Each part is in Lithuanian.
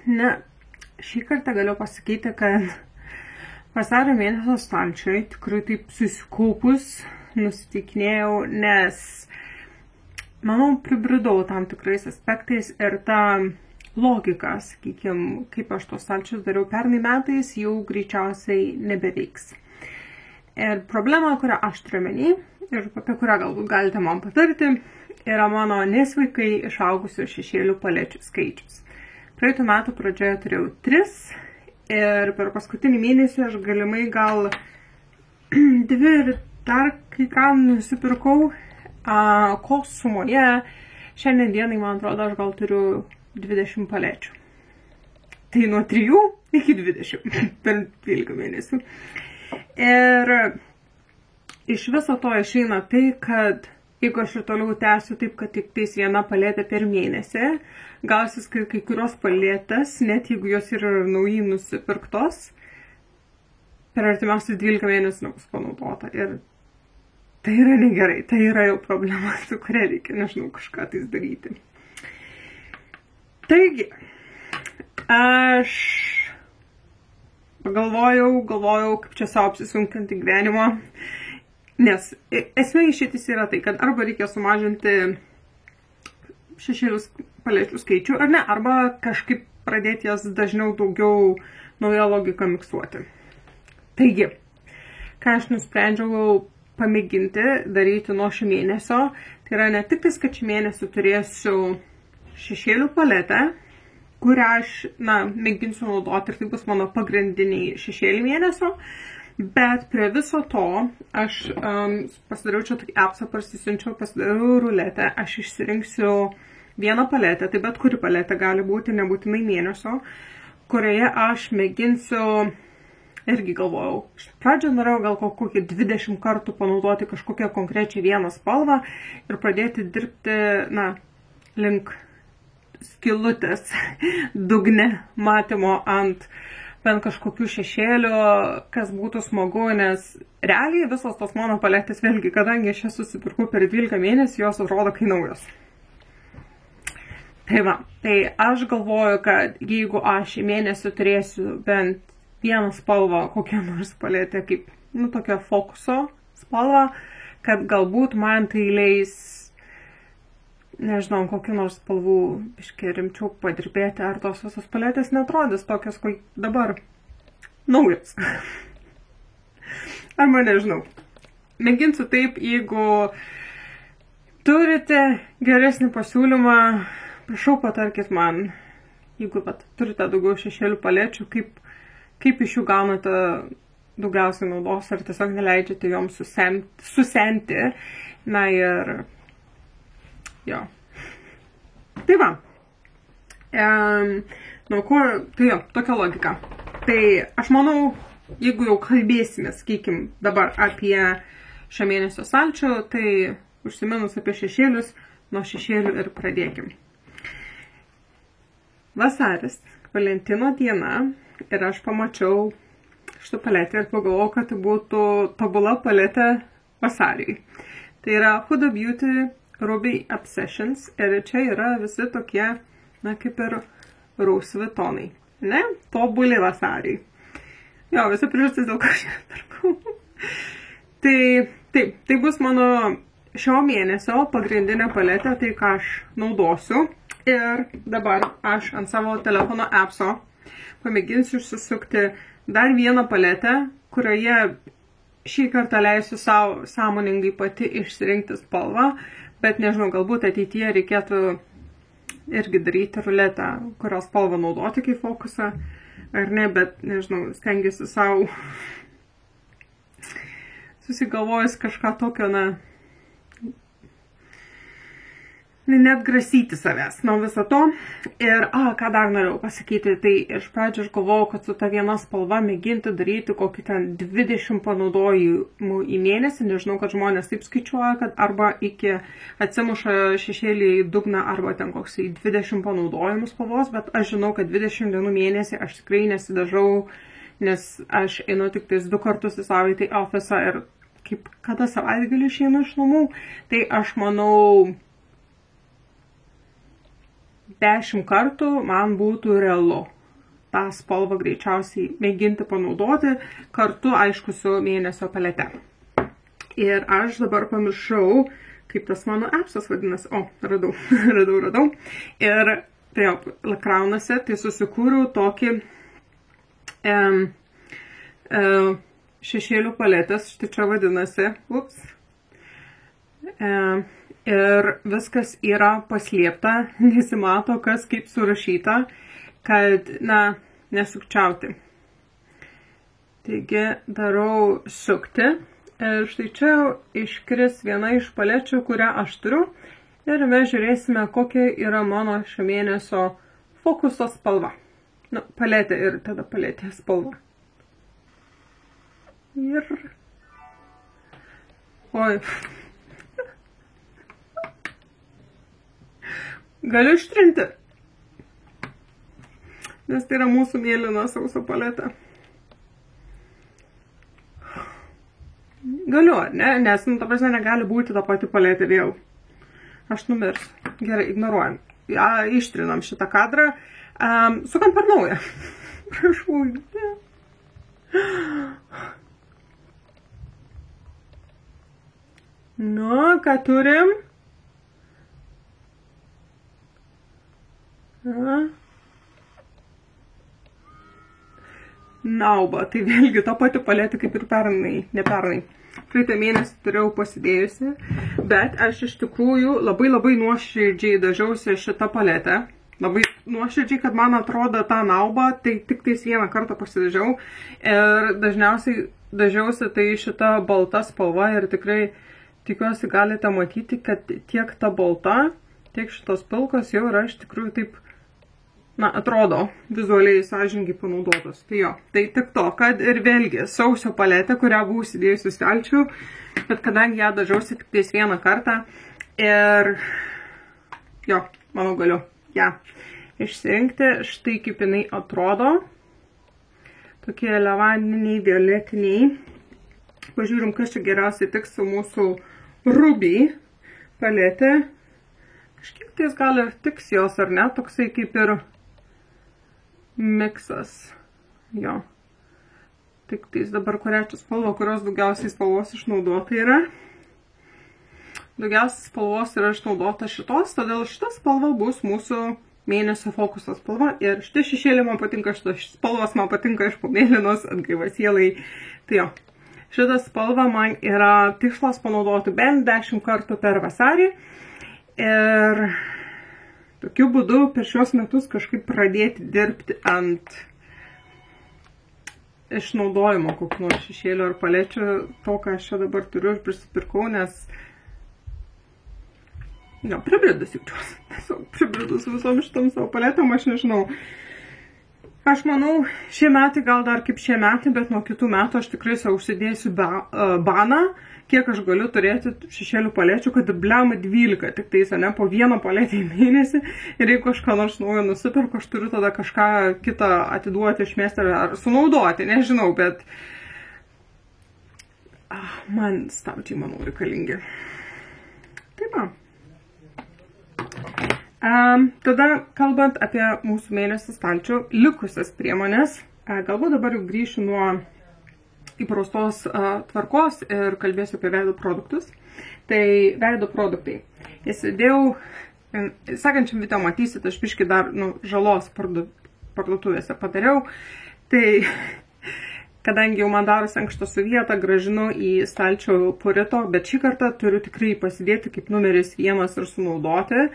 Ne, šį kartą galiu pasakyti, kad vasario mėnesio stalčiui tikrai taip susikaupus nusiteikinėjau, nes, manau, pribridau tam tikrais aspektais ir ta logika, sakykime, kaip aš tos stalčius dariau pernai metais, jau greičiausiai nebeveiks. Ir problema, kurią aš turiu menį ir apie kurią galbūt galite man patarti, yra mano nesveikai išaugusių šešėlių palečių skaičius. Praeitų metų pradžioje turėjau 3 ir per paskutinį mėnesį aš galimai gal 2 ir dar kai ką nusipirkau, kol sumoje šiandien dienai, man atrodo, aš gal turiu 20 palečių. Tai nuo 3 iki 20 per 12 mėnesių. Ir iš viso to išeina tai, kad jeigu aš ir toliau tęsiu taip, kad tik tais viena paletė per mėnesį, gausis kai kurios paletės, net jeigu jos yra naujai nusipirktos, per artimiausius 12 mėnesių nebus panaudota. Ir tai yra negerai, tai yra jau problema, su kuria reikia, nežinau, kažką tais daryti. Taigi, aš galvojau, kaip čia savo apsisunkinti gyvenimo. Nes esmė išeitis yra tai, kad arba reikia sumažinti šešėlių palečių skaičių, ar ne, arba kažkaip pradėti jas dažniau daugiau naują logiką miksuoti. Taigi, ką aš nusprendžiau pamėginti daryti nuo šio mėnesio, tai yra ne tik tais, kad šį mėnesį turėsiu šešėlių paletę, kurią aš, mėginsiu naudoti ir tai bus mano pagrindiniai šešėlių mėnesio, bet prie viso to aš pasidariau čia tokį appsą, parsisiunčiau, pasidariau ruletę, aš išsirinksiu vieną paletę, tai bet kuri paletė gali būti, nebūtinai mėnesio, kurioje aš mėginsiu, irgi galvojau, iš pradžio norėjau gal kokį 20 kartų panaudoti kažkokią konkrečią vieną spalvą ir pradėti dirbti, link skylutės dugne matymo ant bent kažkokių šešėlių, kas būtų smagu, nes realiai visos tos mano paletės, vėlgi, kadangi aš jas susipirkau per 12 mėnesių, jos atrodo kai naujos. Tai va, tai aš galvoju, kad jeigu aš į mėnesį turėsiu bent vieną spalvą, kokią nors paletę, kaip, tokia fokuso spalva, kad galbūt man tai leis, nežinau, kokių nors spalvų biškai rimčiau padirbėti, ar tos visos paletės netrodys tokios, kaip dabar naujos. Arba nežinau. Mėginsiu taip, jeigu turite geresnį pasiūlymą, prašau patarkit man, jeigu turite daugiau šešėlių palečių, kaip iš jų gaunate daugiausiai naudos, ar tiesiog neleidžiate joms susenti. Na ir jo. Tai va. Tai jo, tokia logika. Tai aš manau, jeigu jau kalbėsime, sakykim, dabar apie šio mėnesio stalčių, tai užsiminus apie šešėlius, nuo šešėlių ir pradėkim. Vasaris, Valentino diena, ir aš pamačiau šitą paletę ir pagalvojau, kad tai būtų tobula paletė vasariui. Tai yra Huda Beauty Ruby Obsessions ir čia yra visi tokie, kaip ir rausvi tonai. Ne? Tobuli vasariai. Jo, visi priežastis, dėl ko aš pirkau. Tai bus mano šio mėnesio pagrindinė paletė, tai ką aš naudosiu. Ir dabar aš ant savo telefono appso pamėginsiu išsisukti dar vieną paletę, kurioje šį kartą leisiu savo sąmoningai pati išsirinkti spalvą, bet nežinau, galbūt ateityje reikėtų irgi daryti ruletę, kurios spalvą naudoti kaip fokusą, ar ne, bet nežinau, stengiuosi savo susigalvojus kažką tokio, net grasyti savęs nuo viso to. Ir, ką dar norėjau pasakyti, tai iš pradžio aš galvojau, kad su ta viena spalva mėginti daryti kokį ten 20 panaudojimų į mėnesį. Nežinau, kad žmonės taip skaičiuoja, kad arba iki atsimuša šešėlį į dugną, arba ten koks 20 panaudojimų spalvos, bet aš žinau, kad 20 dienų mėnesį aš tikrai nesidažau, nes aš einu tik tais 2 kartus į savaitę į ofisą ir kada savaitgalį išeinu iš namų, tai aš manau 10 kartų man būtų realu tą spalvą greičiausiai mėginti panaudoti kartu, aišku, su mėnesio palete. Ir aš dabar pamiršau, kaip tas mano appsas vadinasi. O, radau. Ir tai jau, Lakraunose, tai susikūriau tokį šešėlių paletės, štai čia vadinasi. Ups. Ir viskas yra paslėpta, nesimato, kas kaip surašyta, kad, na, nesukčiauti. Taigi, darau sukti. Ir štai čia iškris viena iš palečių, kurią aš turiu. Ir mes žiūrėsime, kokia yra mano šio mėnesio fokuso spalva. Nu, paletė ir tada paletės spalva. Ir... Oi. Galiu ištrinti. Nes tai yra mūsų mėlyna sauso paletė. Galiu, ne? Nes, nu, ta prasme, negali būti ta pati paletė vėl. Aš numirsiu. Gerai, ignoruojam. Ja, ištrinam šitą kadrą. Sukam per naują. Prašau. Nu, ką turim? Nauba. Tai vėlgi ta pati paletė kaip ir pernai, ne pernai. Praeitą mėnesį turėjau pasidėjusi, bet aš iš tikrųjų labai nuoširdžiai dažiausi šitą paletę. Labai nuoširdžiai, kad man atrodo tą naubą, tai tik tais vieną kartą pasidažiau. Ir dažniausiai dažiausi tai šitą balta spalva ir tikrai tikiuosi galite matyti, kad tiek ta balta, tiek šitos pilkos jau yra iš tikrųjų taip, na, atrodo vizualiai sąžiningai panaudotos. Tai jo, tai tik to, kad ir vėlgi sausio paletė, kurią buvau įsidėjusi stalčių, bet kadangi ją dažiausi tik tais vieną kartą ir jo, manau galiu ją išsirinkti. Štai kaip jinai atrodo. Tokie levandiniai, violetiniai. Pažiūrim, kas čia geriausiai tiks su mūsų Ruby paletė. Kažkiek tais gal ir tiks jos, ar ne? Toksai kaip ir miksas. Jo. Tik tais dabar kurią čia spalva, kurios daugiausiai spalvos išnaudota yra. Daugiausiai spalvos yra išnaudota šitos, todėl šita spalva bus mūsų mėnesio fokuso spalva. Ir šitie šešėliai man patinka, šitos spalvos man patinka iš pomėlynos atgaiva sielai. Tai jo. Šitą spalvą man yra tikslas panaudoti bent 10 kartų per vasarį. Ir tokiu būdu per šios metus kažkaip pradėti dirbti ant išnaudojimo kokių nors šešėlių ar palečių. To, ką aš čia dabar turiu ir prisipirkau, nes jo, pribridus jaučiuosi. Tiesiog pribridus visom šitom savo paletėm, aš nežinau. Aš manau, šie metai gal dar kaip šie metai, bet nuo kitų metų aš tikrai savo užsidėsiu baną, kiek aš galiu turėti šešėlių palečių, kad bliama 12, tik tais, ne, po vieną paletę į mėnesį. Ir jeigu kažką nors naujo nusipirku, aš turiu tada kažką kitą atiduoti, išmesti ar sunaudoti, nežinau, bet man stabdžiai, manau, reikalingi. Taip, tada, kalbant apie mūsų mėnesio stalčių likusias priemonės, galbūt dabar jau grįšiu nuo įprastos tvarkos ir kalbėsiu apie veido produktus. Tai veido produktai. Įsidėjau, sekančiam video matysit, aš biškį dar žalos parduotuvėse padariau. Tai, kadangi jau man darosi ankštą su vietą, gražinu į stalčių purito, bet šį kartą turiu tikrai pasidėti kaip numeris 1 ir sunaudoti,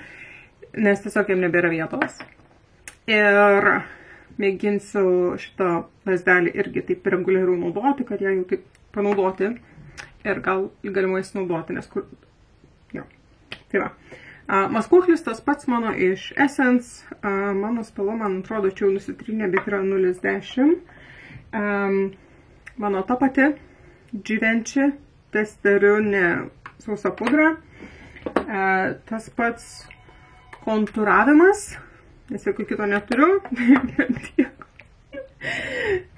nes tiesiog jam nebėra vietos. Ir mėginsiu šitą lazdelį irgi taip reguliariau naudoti, kad ją jau taip panaudoti ir gal galimai sunaudoti, nes kur... Jo. Tai va. Maskuoklis tas pats mano iš Essence. Mano spalva, man atrodo, čia jau nusitrynė, bet yra 010. Mano ta pati Givenchy testerinė sausa pudra. Tas pats kontūravimas, nes jokių kito neturiu.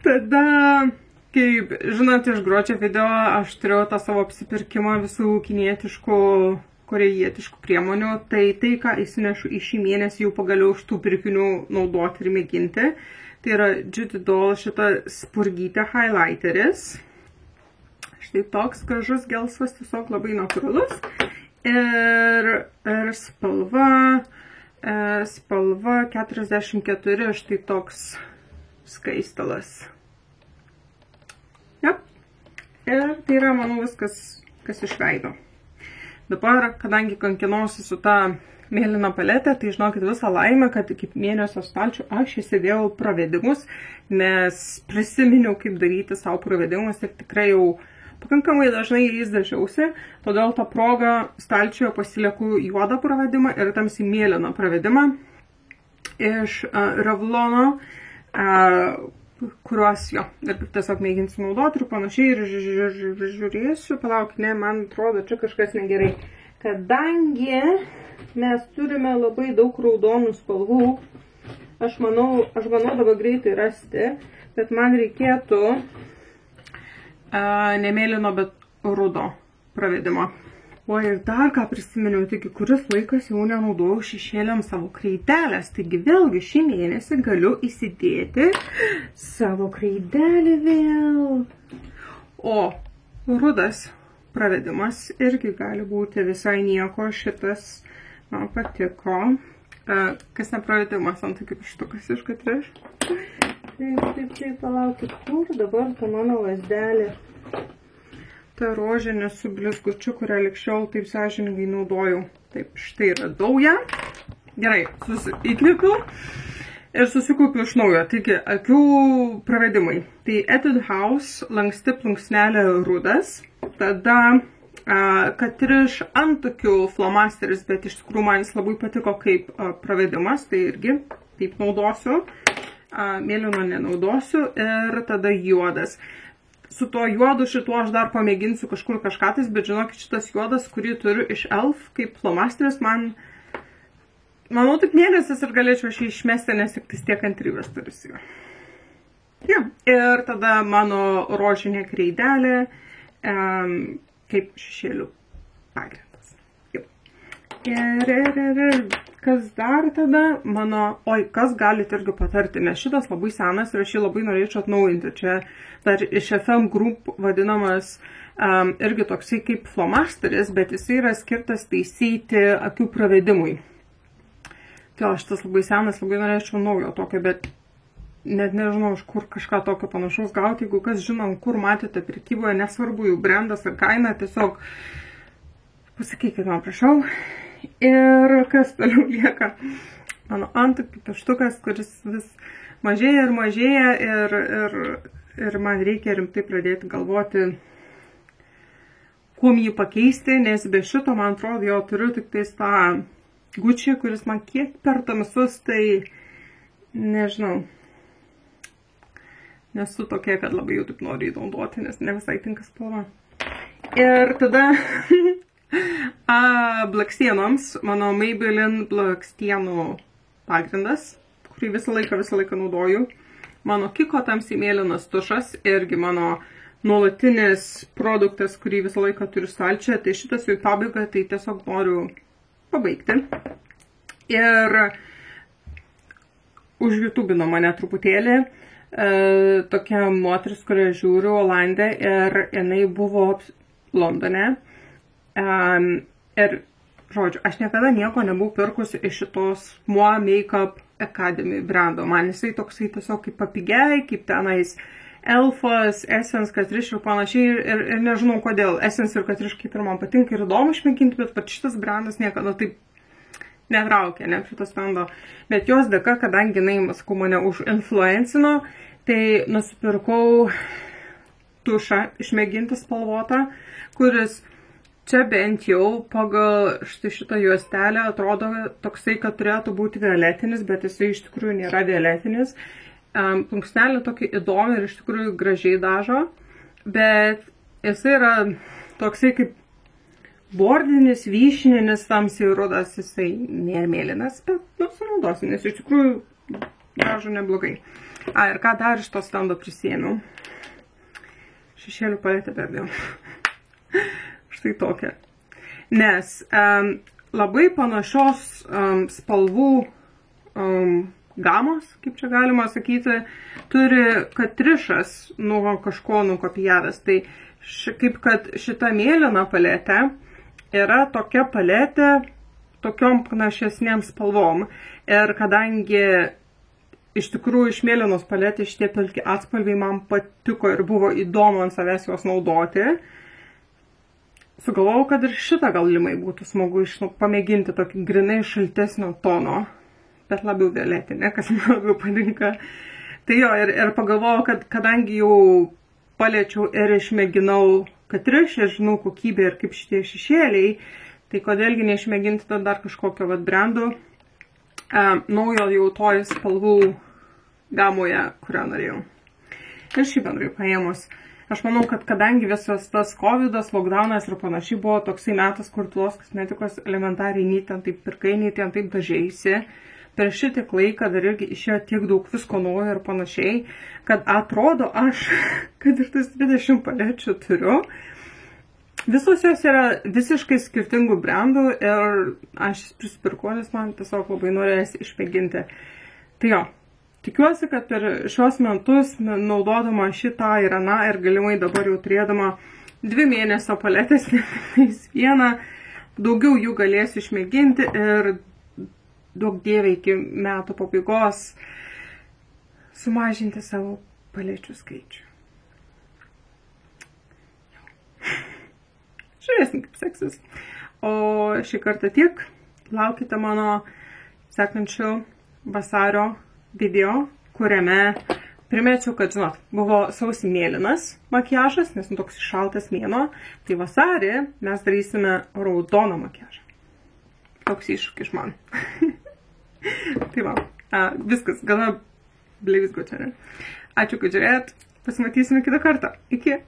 Tada, kaip žinot, iš gruodžio video aš turėjau tą savo apsipirkimą visų kinietiškų, korejietiškų priemonių. Tai, ką įsinešu į šį mėnesį, jau pagaliau iš tų pirkinių naudoti ir mėginti. Tai yra Judy Doll šita spurgytė highlighteris. Štai toks gražus gelsvas, tiesiog labai natūralus. Ir spalva 44, štai toks skaistalas. Jep. Ir tai yra, manau, viskas, kas iš veido. Dabar, kadangi kankinausi su ta mėlyna paletė, tai žinokit visą laimę, kad iki mėnesio stalčių aš įsidėjau pravedimus, nes prisiminiau, kaip daryti savo pravedimus ir tikrai jau pakankamai dažnai jais dažiausi, todėl tą progą stalčioje pasilieku juodą pravedimą ir tamsiai mėlyną pravedimą iš Revlono, kuriuos jo, ir tiesiog mėginsiu naudoti ir panašiai ir žiūrėsiu, palauk, ne, man atrodo, čia kažkas negerai. Kadangi mes turime labai daug raudonų spalvų, aš manau dabar greitai rasti, bet man reikėtų ne mėlyno, bet rudo pravedimo. O ir dar ką prisiminiau, taigi kuris laikas jau nenaudojau šešėliam savo kreidelės, taigi vėlgi šį mėnesį galiu įsidėti savo kreidelį vėl. O rudas pravedimas irgi gali būti visai nieko, šitas man patiko. Kas nepravedimas, ant tokių pištukas iš katriš. Taip, palaukit, kur dabar ta mano lazdelė? Ta rožinė su blizgučiu, kurią likščiau taip sąžiningai naudojau. Taip, štai radau ją. Gerai, įkvėpiu ir susikaupiu iš naujo. Taigi, akių pravedimai. Tai Etude House lanksti plunksnelė rudas. Tada Katriš antakių flomasteris, bet iš tikrųjų man jis labai patiko kaip pravedimas. Tai irgi taip naudosiu. Mėlyno nenaudosiu ir tada juodas. Su tuo juodu šituo aš dar pamėginsiu kažkur kažkatais, bet žinokit, šitas juodas, kurį turiu iš Elf kaip flomasteris, manau, tik mėnesis ir galėčiau aš jį išmesti, nes tik tiek kantrybės turiu su juo. Ja. Ir tada mano rožinė kreidelė kaip šešėlių pagrindas. Ir kas dar tada mano, kas galite irgi patarti, nes šitas labai senas ir aš jį labai norėčiau atnaujinti. Čia dar iš FM Group vadinamas irgi toksai kaip flomasteris, bet jisai yra skirtas taisyti akių pravedimui. Tai šitas labai senas, labai norėčiau naujo tokio, bet net nežinau, iš kur kažką tokio panašaus gauti. Jeigu kas žinom, kur matėte prekyboje, nesvarbu jų brandas ar kaina, tiesiog pasakykite man, prašau. Ir kas toliau lieka? Mano antakių pieštukas, kuris vis mažėja ir mažėja ir man reikia rimtai pradėti galvoti, kuom jį pakeisti, nes be šito, man atrodo, jau turiu tik tais tą Gucci, kuris man kiek per tamsus, tai nežinau. Nesu tokia, kad labai jau taip noriu įnaudoti, nes ne visai tinka spalva. Ir tada blakstienoms, mano Maybelline blakstienų pagrindas, kurį visą laiką naudoju. Mano Kiko tamsiai mėlynas tušas, irgi mano nuolatinis produktas, kurį visą laiką turiu stalčiuje. Tai šitas jau pabaiga, tai tiesiog noriu pabaigti. Ir užjutubino mane truputėlį tokia moteris, kurią žiūriu, Olandė, ir jinai buvo Londone. Ir, žodžiu, aš niekada nieko nebuvau pirkusi iš šitos Moi Makeup Academy brando. Man jisai toksai tiesiog kaip papigiai, kaip tenais Elfas, Essence, Catrice ir panašiai. Ir nežinau kodėl. Essence ir Catrice kaip ir man patinka ir įdomu išmėginti, bet šitas brandas niekada taip netraukė, ne šitas stando. Bet jos dėka, kadangi jinai, sakau, mane užinfluencino, tai nusipirkau tušą išmėginti spalvotą, kuris čia bent jau pagal šitą juostelę atrodo toksai, kad turėtų būti violetinis, bet jisai iš tikrųjų nėra violetinis. Plunksnelė tokia įdomi ir iš tikrųjų gražiai dažo, bet jisai yra toksai kaip bordinis, vyšninis, tamsiai rudas, jisai nėra mėlynas, bet sunaudosim, nes iš tikrųjų dažo neblogai. Ir ką dar iš to stando prisėmiau? Šešėlių paletę perdėjau. Štai tokia. Nes labai panašios spalvų gamos, kaip čia galima sakyti, turi Katrišas nuo kažko nukopijavęs. Tai kaip kad šita mėlyna paletė yra tokia paletė tokiom panašesnėm spalvom. Ir kadangi iš tikrųjų iš mėlynos paletės šitie pilki atspalviai man patiko ir buvo įdomu ant savęs juos naudoti, sugalvojau, kad ir šitą galimai būtų smagu pamėginti tokį grinai šaltesnio tono, bet labiau violetinė, kas man labiau patinka. Tai jo, ir pagalvojau, kad kadangi jau paliečiau ir išmėginau Katrišą, žinau kokybę ir kaip šitie šešėliai, tai kodėlgi neišmėginti tada dar kažkokio brandų naujo jau toj spalvų gamoje, kurią norėjau. Ir šį bendrai paėmus. Aš manau, kad kadangi visas tas covidas, lockdownas ir panašiai buvo toksai metas, kur tuos kosmetikos elementariai nei ten taip pirkai, nei ten taip dažeisi, per šitiek laiką dar irgi išėjo tiek daug visko naujo ir panašiai, kad atrodo aš, kad ir tas 20 palečių turiu, visos jos yra visiškai skirtingų brandų ir aš prisipirkau, nes man tiesiog labai norėjęs išmėginti. Tai jo, tikiuosi, kad per šios metus naudodama šitą ir aną ir galimai dabar jau turėdama 2 mėnesio paletės, nes vieną, daugiau jų galėsiu išmėginti ir daug dievė iki metų pabaigos sumažinti savo palečių skaičių. Žiūrėsim, kaip seksis. O šį kartą tiek. Laukite mano sekančių vasario video, kuriame primečiau, kad, žinot, buvo sausį mėlynas makiažas, nes toks šaltas mėnuo. Tai vasarį mes darysime raudoną makiažą. Toks iššūkis man. Tai va, viskas, gana bleivizgo čia, ne? Ačiū, kad žiūrėjot. Pasimatysime kitą kartą. Iki.